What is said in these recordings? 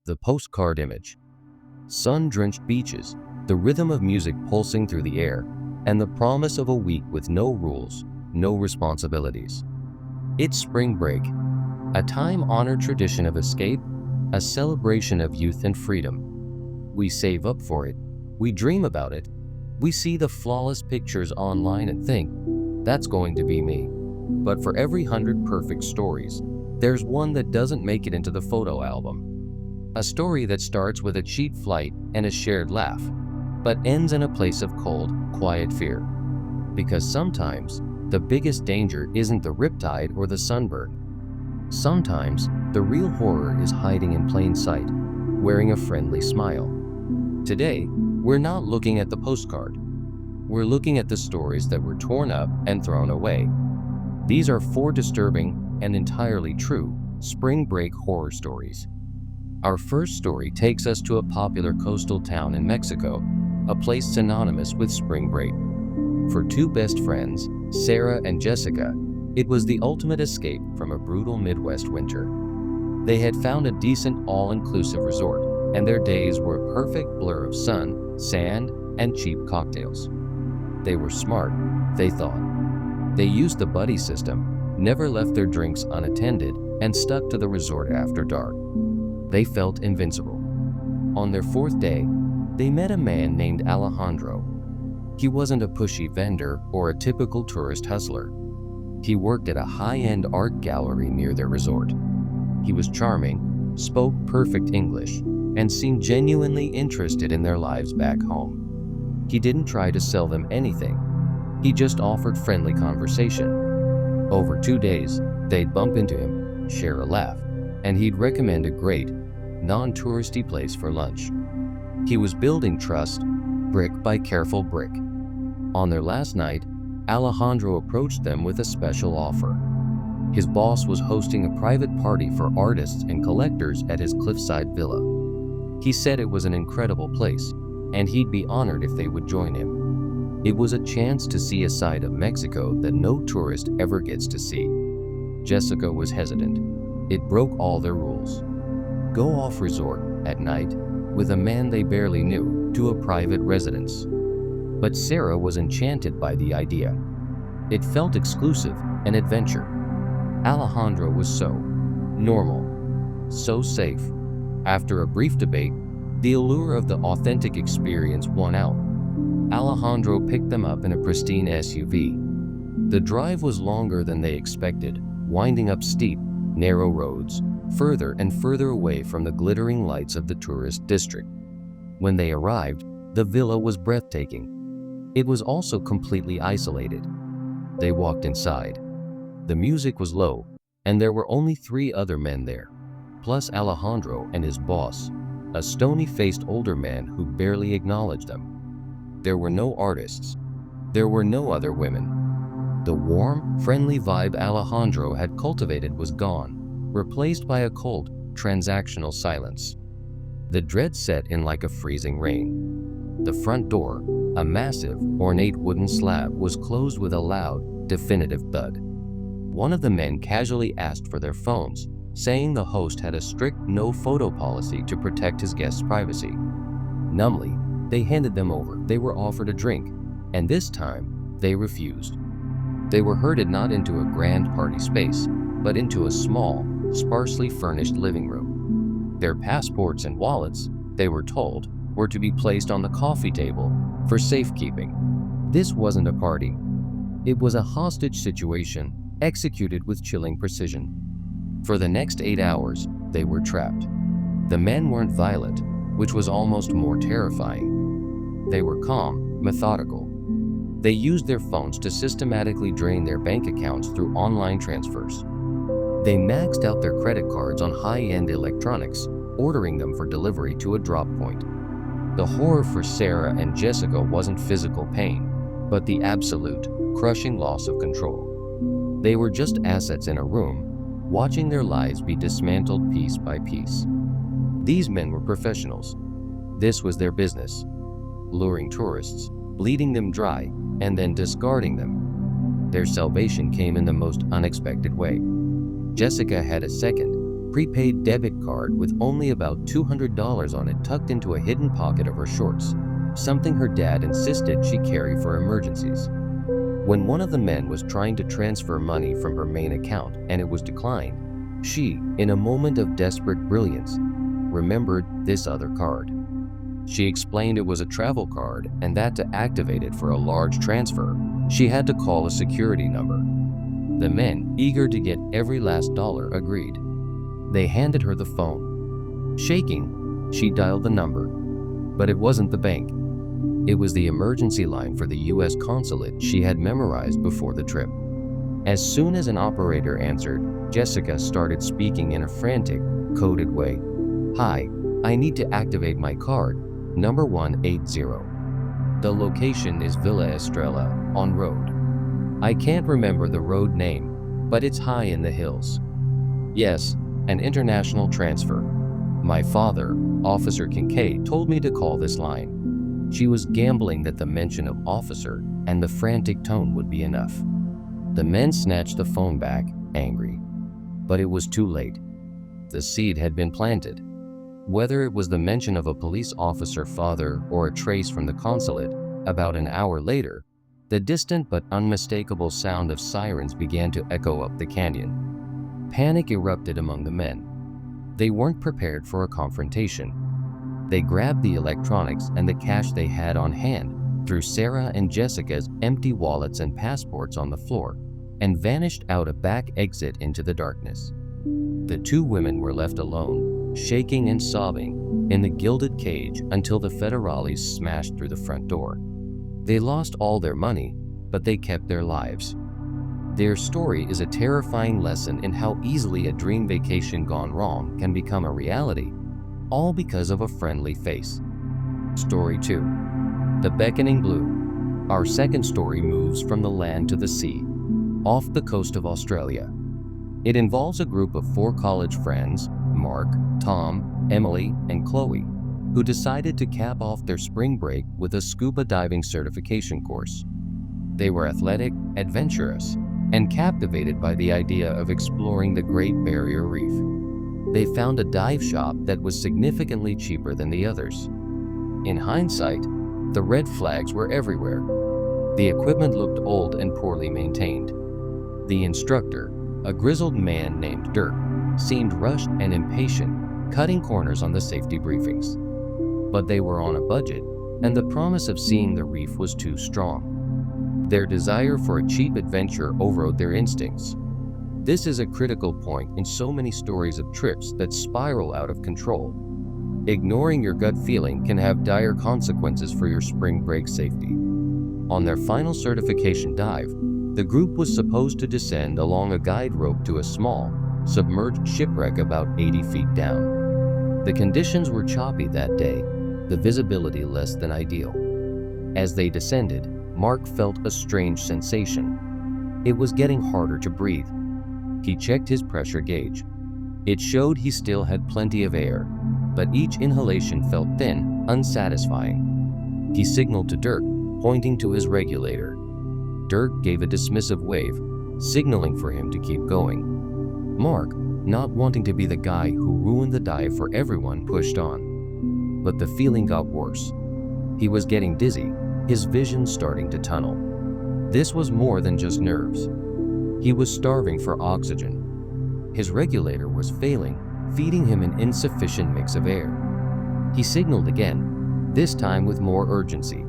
The postcard image. Sun-drenched beaches, the rhythm of music pulsing through the air, and the promise of a week with no rules, no responsibilities. It's spring break, a time-honored tradition of escape, a celebration of youth and freedom. We save up for it, we dream about it, we see the flawless pictures online and think, that's going to be me. But for every 100 perfect stories, there's one that doesn't make it into the photo album. A story that starts with a cheap flight and a shared laugh, but ends in a place of cold, quiet fear. Because sometimes, the biggest danger isn't the riptide or the sunburn. Sometimes, the real horror is hiding in plain sight, wearing a friendly smile. Today, we're not looking at the postcard. We're looking at the stories that were torn up and thrown away. These are 4 disturbing and entirely true spring break horror stories. Our first story takes us to a popular coastal town in Mexico, a place synonymous with spring break. For 2 best friends, Sarah and Jessica, it was the ultimate escape from a brutal Midwest winter. They had found a decent all-inclusive resort, and their days were a perfect blur of sun, sand, and cheap cocktails. They were smart, they thought. They used the buddy system, never left their drinks unattended, and stuck to the resort after dark. They felt invincible. On their 4th day, they met a man named Alejandro. He wasn't a pushy vendor or a typical tourist hustler. He worked at a high-end art gallery near their resort. He was charming, spoke perfect English, and seemed genuinely interested in their lives back home. He didn't try to sell them anything. He just offered friendly conversation. Over 2 days, they'd bump into him, share a laugh, and he'd recommend a great, non-touristy place for lunch. He was building trust, brick by careful brick. On their last night, Alejandro approached them with a special offer. His boss was hosting a private party for artists and collectors at his cliffside villa. He said it was an incredible place, and he'd be honored if they would join him. It was a chance to see a side of Mexico that no tourist ever gets to see. Jessica was hesitant. It broke all their rules. Go off resort at night with a man they barely knew to a private residence. But Sarah was enchanted by the idea. It felt exclusive, an adventure. Alejandro was so normal, so safe. After a brief debate, the allure of the authentic experience won out. Alejandro picked them up in a pristine SUV. The drive was longer than they expected, winding up steep, narrow roads, further and further away from the glittering lights of the tourist district. When they arrived, the villa was breathtaking. It was also completely isolated. They walked inside. The music was low, and there were only 3 other men there, plus Alejandro and his boss, a stony-faced older man who barely acknowledged them. There were no artists. There were no other women. The warm, friendly vibe Alejandro had cultivated was gone, replaced by a cold, transactional silence. The dread set in like a freezing rain. The front door, a massive, ornate wooden slab, was closed with a loud, definitive thud. One of the men casually asked for their phones, saying the host had a strict no-photo policy to protect his guests' privacy. Numbly, they handed them over. They were offered a drink, and this time, they refused. They were herded not into a grand party space, but into a small, sparsely furnished living room. Their passports and wallets, they were told, were to be placed on the coffee table for safekeeping. This wasn't a party. It was a hostage situation executed with chilling precision. For the next 8 hours, they were trapped. The men weren't violent, which was almost more terrifying. They were calm, methodical. They used their phones to systematically drain their bank accounts through online transfers. They maxed out their credit cards on high-end electronics, ordering them for delivery to a drop point. The horror for Sarah and Jessica wasn't physical pain, but the absolute, crushing loss of control. They were just assets in a room, watching their lives be dismantled piece by piece. These men were professionals. This was their business: luring tourists, bleeding them dry, and then discarding them. Their salvation came in the most unexpected way. Jessica had a second, prepaid debit card with only about $200 on it tucked into a hidden pocket of her shorts, something her dad insisted she carry for emergencies. When one of the men was trying to transfer money from her main account and it was declined, she, in a moment of desperate brilliance, remembered this other card. She explained it was a travel card and that to activate it for a large transfer, she had to call a security number. The men, eager to get every last dollar, agreed. They handed her the phone. Shaking, she dialed the number, but it wasn't the bank. It was the emergency line for the U.S. consulate she had memorized before the trip. As soon as an operator answered, Jessica started speaking in a frantic, coded way. "Hi, I need to activate my card, number 180. The location is Villa Estrella, on road. I can't remember the road name, but it's high in the hills. Yes, an international transfer. My father, Officer Kincaid, told me to call this line." She was gambling that the mention of officer and the frantic tone would be enough. The men snatched the phone back, angry. But it was too late. The seed had been planted. Whether it was the mention of a police officer father or a trace from the consulate, about an hour later, the distant but unmistakable sound of sirens began to echo up the canyon. Panic erupted among the men. They weren't prepared for a confrontation. They grabbed the electronics and the cash they had on hand, threw Sarah and Jessica's empty wallets and passports on the floor, and vanished out a back exit into the darkness. The two women were left alone, shaking and sobbing, in the gilded cage until the federales smashed through the front door. They lost all their money, but they kept their lives. Their story is a terrifying lesson in how easily a dream vacation gone wrong can become a reality, all because of a friendly face. Story 2. The Beckoning Blue. Our second story moves from the land to the sea, off the coast of Australia. It involves a group of 4 college friends, Mark, Tom, Emily, and Chloe, who decided to cap off their spring break with a scuba diving certification course. They were athletic, adventurous, and captivated by the idea of exploring the Great Barrier Reef. They found a dive shop that was significantly cheaper than the others. In hindsight, the red flags were everywhere. The equipment looked old and poorly maintained. The instructor, a grizzled man named Dirk, seemed rushed and impatient, cutting corners on the safety briefings. But they were on a budget, and the promise of seeing the reef was too strong. Their desire for a cheap adventure overrode their instincts. This is a critical point in so many stories of trips that spiral out of control. Ignoring your gut feeling can have dire consequences for your spring break safety. On their final certification dive, the group was supposed to descend along a guide rope to a small, submerged shipwreck about 80 feet down. The conditions were choppy that day, the visibility less than ideal. As they descended, Mark felt a strange sensation. It was getting harder to breathe. He checked his pressure gauge. It showed he still had plenty of air, but each inhalation felt thin, unsatisfying. He signaled to Dirk, pointing to his regulator. Dirk gave a dismissive wave, signaling for him to keep going. Mark, not wanting to be the guy who ruined the dive for everyone, pushed on. But the feeling got worse. He was getting dizzy, his vision starting to tunnel. This was more than just nerves. He was starving for oxygen. His regulator was failing, feeding him an insufficient mix of air. He signaled again, this time with more urgency.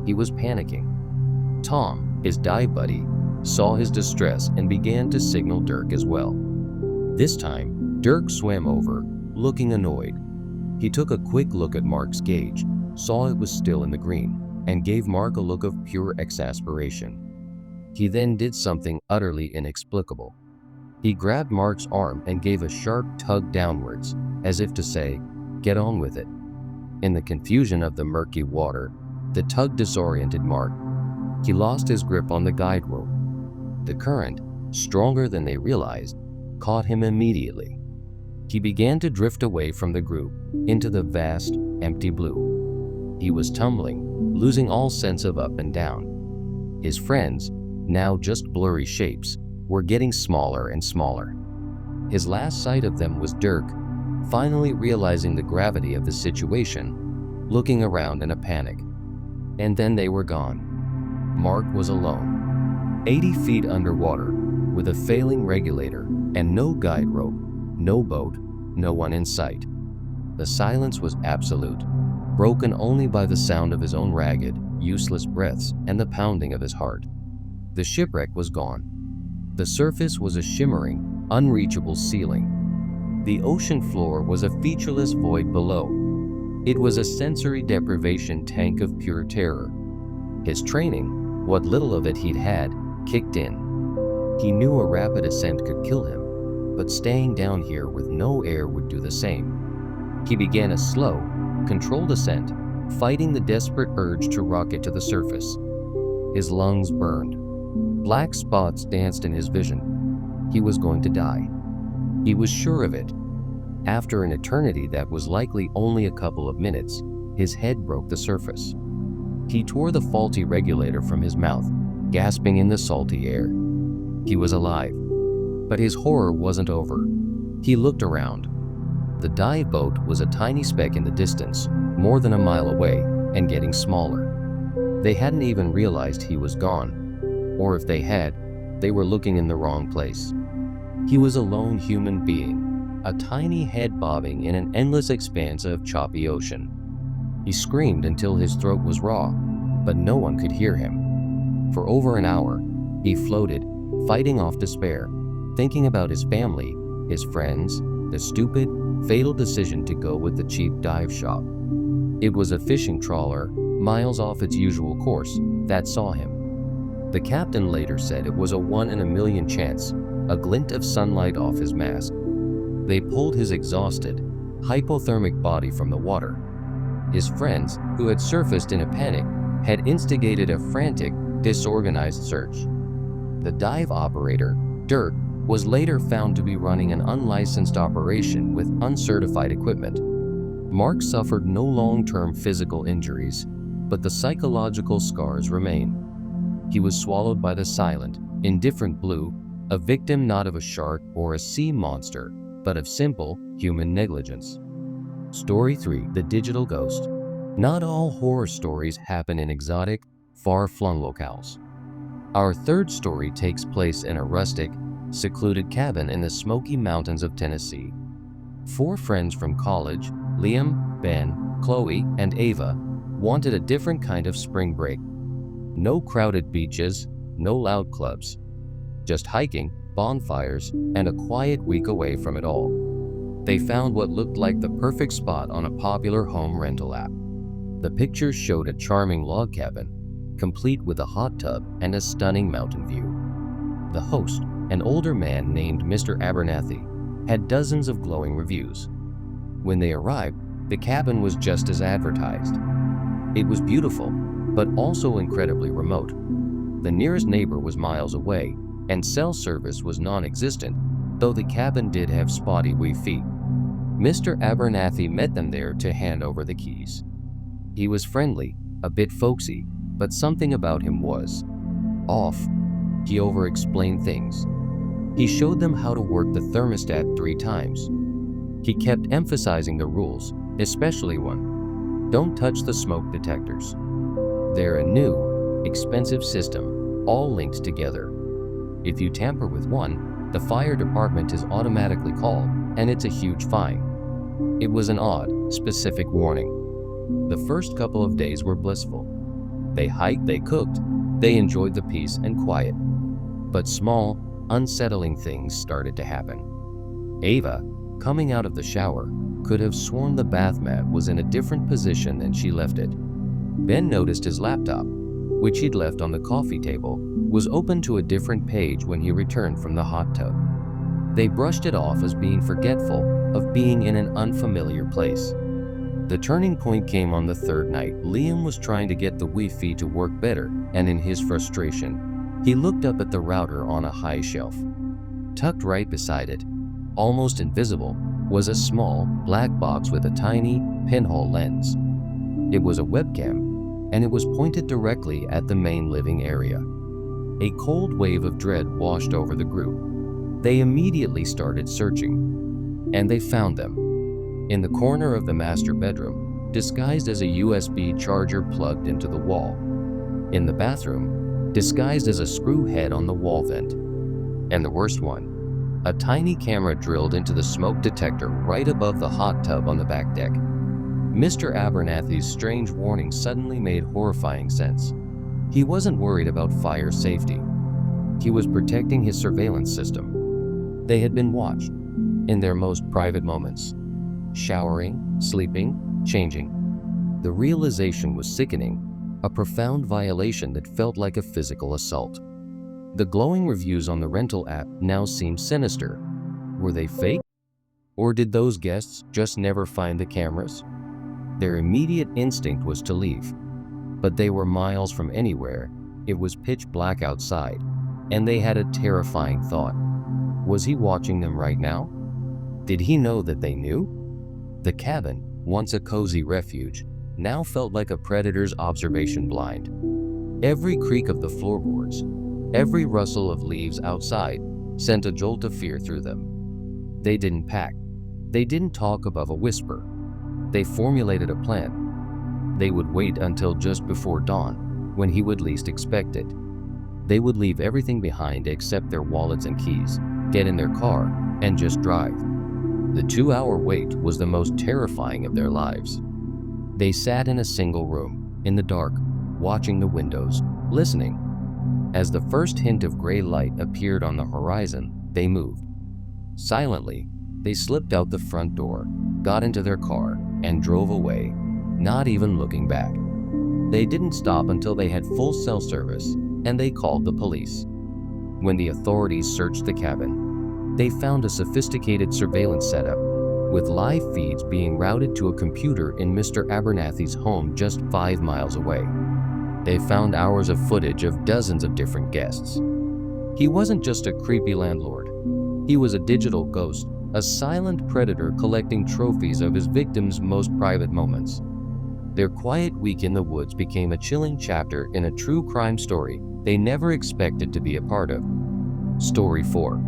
He was panicking. Tom, his dive buddy, saw his distress and began to signal Dirk as well. This time, Dirk swam over, looking annoyed. He took a quick look at Mark's gauge, saw it was still in the green, and gave Mark a look of pure exasperation. He then did something utterly inexplicable. He grabbed Mark's arm and gave a sharp tug downwards, as if to say, "Get on with it." In the confusion of the murky water, the tug disoriented Mark. He lost his grip on the guide rope. The current, stronger than they realized, caught him immediately. He began to drift away from the group into the vast, empty blue. He was tumbling, losing all sense of up and down. His friends, now just blurry shapes, were getting smaller and smaller. His last sight of them was Dirk, finally realizing the gravity of the situation, looking around in a panic. And then they were gone. Mark was alone, 80 feet underwater, with a failing regulator and no guide rope, no boat, no one in sight. The silence was absolute, broken only by the sound of his own ragged, useless breaths and the pounding of his heart. The shipwreck was gone. The surface was a shimmering, unreachable ceiling. The ocean floor was a featureless void below. It was a sensory deprivation tank of pure terror. His training, what little of it he'd had, kicked in. He knew a rapid ascent could kill him, but staying down here with no air would do the same. He began a slow, controlled ascent, fighting the desperate urge to rocket to the surface. His lungs burned. Black spots danced in his vision. He was going to die. He was sure of it. After an eternity that was likely only a couple of minutes, his head broke the surface. He tore the faulty regulator from his mouth, gasping in the salty air. He was alive. But his horror wasn't over. He looked around. The dive boat was a tiny speck in the distance, more than a mile away, and getting smaller. They hadn't even realized he was gone. Or if they had, they were looking in the wrong place. He was a lone human being, a tiny head bobbing in an endless expanse of choppy ocean. He screamed until his throat was raw, but no one could hear him. For over an hour, he floated, fighting off despair, thinking about his family, his friends, the stupid, fatal decision to go with the cheap dive shop. It was a fishing trawler, miles off its usual course, that saw him. The captain later said it was a 1 in a million chance, a glint of sunlight off his mask. They pulled his exhausted, hypothermic body from the water. His friends, who had surfaced in a panic, had instigated a frantic, disorganized search. The dive operator, Dirk, was later found to be running an unlicensed operation with uncertified equipment. Mark suffered no long-term physical injuries, but the psychological scars remain. He was swallowed by the silent, indifferent blue, a victim not of a shark or a sea monster, but of simple human negligence. Story 3: The Digital Ghost. Not all horror stories happen in exotic, far-flung locales. Our third story takes place in a rustic, secluded cabin in the Smoky Mountains of Tennessee. 4 friends from college, Liam, Ben, Chloe, and Ava, wanted a different kind of spring break. No crowded beaches, no loud clubs. Just hiking, bonfires, and a quiet week away from it all. They found what looked like the perfect spot on a popular home rental app. The pictures showed a charming log cabin, complete with a hot tub and a stunning mountain view. The host, an older man named Mr. Abernathy, had dozens of glowing reviews. When they arrived, the cabin was just as advertised. It was beautiful, but also incredibly remote. The nearest neighbor was miles away, and cell service was non-existent, though the cabin did have spotty Wi-Fi. Mr. Abernathy met them there to hand over the keys. He was friendly, a bit folksy, but something about him was off. He over-explained things. He showed them how to work the thermostat 3 times. He kept emphasizing the rules, especially one: don't touch the smoke detectors. They're a new, expensive system, all linked together. If you tamper with one, the fire department is automatically called, and it's a huge fine. It was an odd, specific warning. The first couple of days were blissful. They hiked, they cooked, they enjoyed the peace and quiet. But small, unsettling things started to happen. Ava, coming out of the shower, could have sworn the bath mat was in a different position than she left it. Ben noticed his laptop, which he'd left on the coffee table, was open to a different page when he returned from the hot tub. They brushed it off as being forgetful of being in an unfamiliar place. The turning point came on the 3rd night. Liam was trying to get the Wi-Fi to work better, and in his frustration, he looked up at the router on a high shelf. Tucked right beside it, almost invisible, was a small, black box with a tiny, pinhole lens. It was a webcam, and it was pointed directly at the main living area. A cold wave of dread washed over the group. They immediately started searching, and they found them. In the corner of the master bedroom, disguised as a USB charger plugged into the wall. In the bathroom, disguised as a screw head on the wall vent. And the worst one, a tiny camera drilled into the smoke detector right above the hot tub on the back deck. Mr. Abernathy's strange warning suddenly made horrifying sense. He wasn't worried about fire safety. He was protecting his surveillance system. They had been watched in their most private moments. Showering, sleeping, changing. The realization was sickening, a profound violation that felt like a physical assault. The glowing reviews on the rental app now seemed sinister. Were they fake? Or did those guests just never find the cameras? Their immediate instinct was to leave, but they were miles from anywhere. It was pitch black outside, and they had a terrifying thought. Was he watching them right now? Did he know that they knew? The cabin, once a cozy refuge, now felt like a predator's observation blind. Every creak of the floorboards, every rustle of leaves outside sent a jolt of fear through them. They didn't pack. They didn't talk above a whisper. They formulated a plan. They would wait until just before dawn, when he would least expect it. They would leave everything behind except their wallets and keys, get in their car, and just drive. The 2-hour wait was the most terrifying of their lives. They sat in a single room, in the dark, watching the windows, listening. As the first hint of gray light appeared on the horizon, they moved. Silently, they slipped out the front door, got into their car, and drove away, not even looking back. They didn't stop until they had full cell service, and they called the police. When the authorities searched the cabin, they found a sophisticated surveillance setup, with live feeds being routed to a computer in Mr. Abernathy's home just 5 miles away. They found hours of footage of dozens of different guests. He wasn't just a creepy landlord. He was a digital ghost, a silent predator collecting trophies of his victims' most private moments. Their quiet week in the woods became a chilling chapter in a true crime story they never expected to be a part of. Story 4.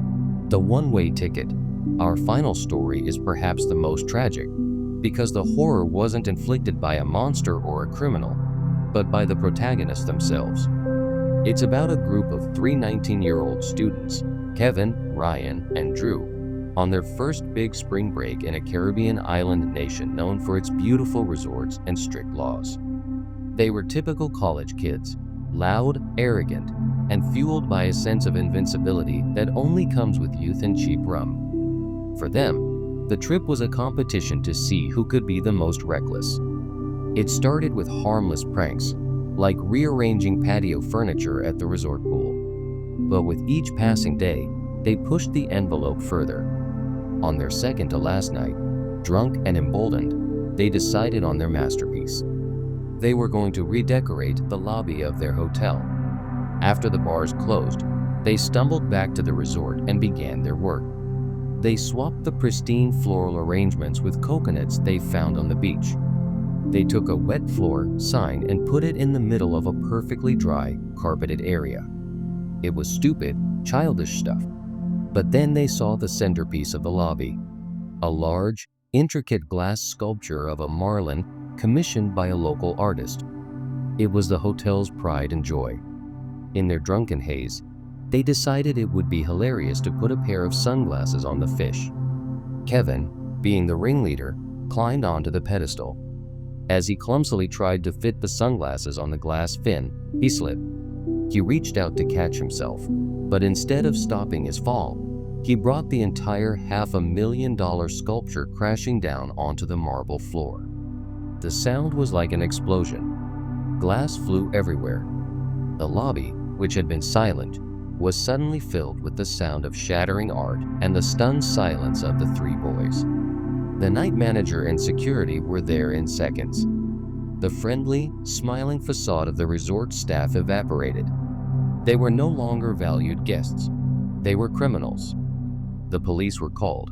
The One-Way Ticket. Our final story is perhaps the most tragic, because the horror wasn't inflicted by a monster or a criminal, but by the protagonists themselves. It's about a group of 3 19-year-old students, Kevin, Ryan, and Drew, on their first big spring break in a Caribbean island nation known for its beautiful resorts and strict laws. They were typical college kids, loud, arrogant, and fueled by a sense of invincibility that only comes with youth and cheap rum. For them, the trip was a competition to see who could be the most reckless. It started with harmless pranks, like rearranging patio furniture at the resort pool. But with each passing day, they pushed the envelope further. On their second to last night, drunk and emboldened, they decided on their masterpiece. They were going to redecorate the lobby of their hotel. After the bars closed, they stumbled back to the resort and began their work. They swapped the pristine floral arrangements with coconuts they found on the beach. They took a wet floor sign and put it in the middle of a perfectly dry, carpeted area. It was stupid, childish stuff. But then they saw the centerpiece of the lobby, a large, intricate glass sculpture of a marlin commissioned by a local artist. It was the hotel's pride and joy. In their drunken haze, they decided it would be hilarious to put a pair of sunglasses on the fish. Kevin, being the ringleader, climbed onto the pedestal. As he clumsily tried to fit the sunglasses on the glass fin, he slipped. He reached out to catch himself, but instead of stopping his fall, he brought the entire $500,000 sculpture crashing down onto the marble floor. The sound was like an explosion. Glass flew everywhere. The lobby, which had been silent, was suddenly filled with the sound of shattering art and the stunned silence of the 3 boys. The night manager and security were there in seconds. The friendly, smiling facade of the resort staff evaporated. They were no longer valued guests. They were criminals. The police were called.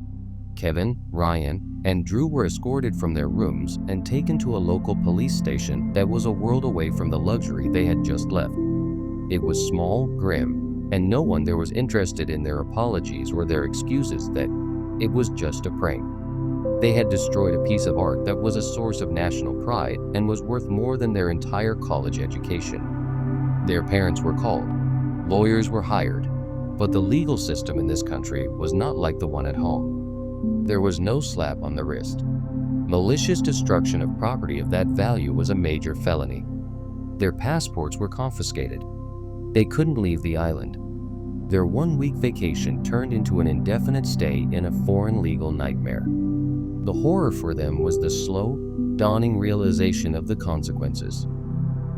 Kevin, Ryan, and Drew were escorted from their rooms and taken to a local police station that was a world away from the luxury they had just left. It was small, grim, and no one there was interested in their apologies or their excuses that it was just a prank. They had destroyed a piece of art that was a source of national pride and was worth more than their entire college education. Their parents were called, lawyers were hired, but the legal system in this country was not like the one at home. There was no slap on the wrist. Malicious destruction of property of that value was a major felony. Their passports were confiscated. They couldn't leave the island. Their one-week vacation turned into an indefinite stay in a foreign legal nightmare. The horror for them was the slow, dawning realization of the consequences.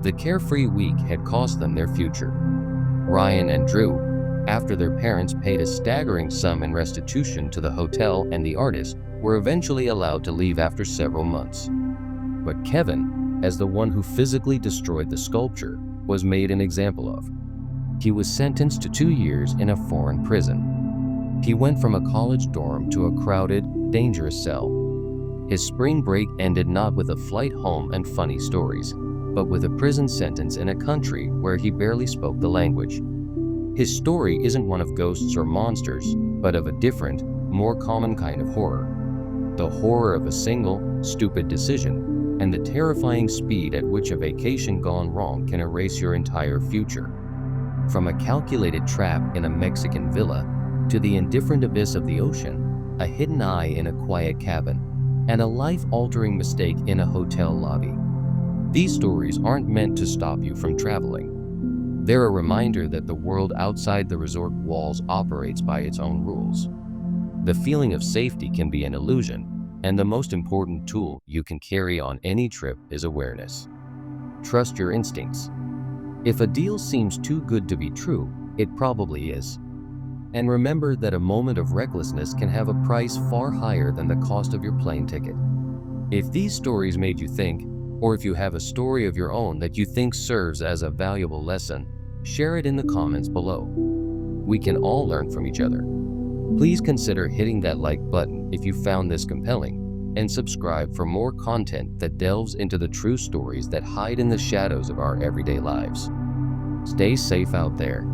The carefree week had cost them their future. Ryan and Drew, after their parents paid a staggering sum in restitution to the hotel and the artist, were eventually allowed to leave after several months. But Kevin, as the one who physically destroyed the sculpture, was made an example of. He was sentenced to 2 years in a foreign prison. He went from a college dorm to a crowded, dangerous cell. His spring break ended not with a flight home and funny stories, but with a prison sentence in a country where he barely spoke the language. His story isn't one of ghosts or monsters, but of a different, more common kind of horror. The horror of a single, stupid decision, and the terrifying speed at which a vacation gone wrong can erase your entire future. From a calculated trap in a Mexican villa, to the indifferent abyss of the ocean, a hidden eye in a quiet cabin, and a life-altering mistake in a hotel lobby. These stories aren't meant to stop you from traveling. They're a reminder that the world outside the resort walls operates by its own rules. The feeling of safety can be an illusion, and the most important tool you can carry on any trip is awareness. Trust your instincts. If a deal seems too good to be true, it probably is. And remember that a moment of recklessness can have a price far higher than the cost of your plane ticket. If these stories made you think, or if you have a story of your own that you think serves as a valuable lesson, share it in the comments below. We can all learn from each other. Please consider hitting that like button if you found this compelling, and subscribe for more content that delves into the true stories that hide in the shadows of our everyday lives. Stay safe out there.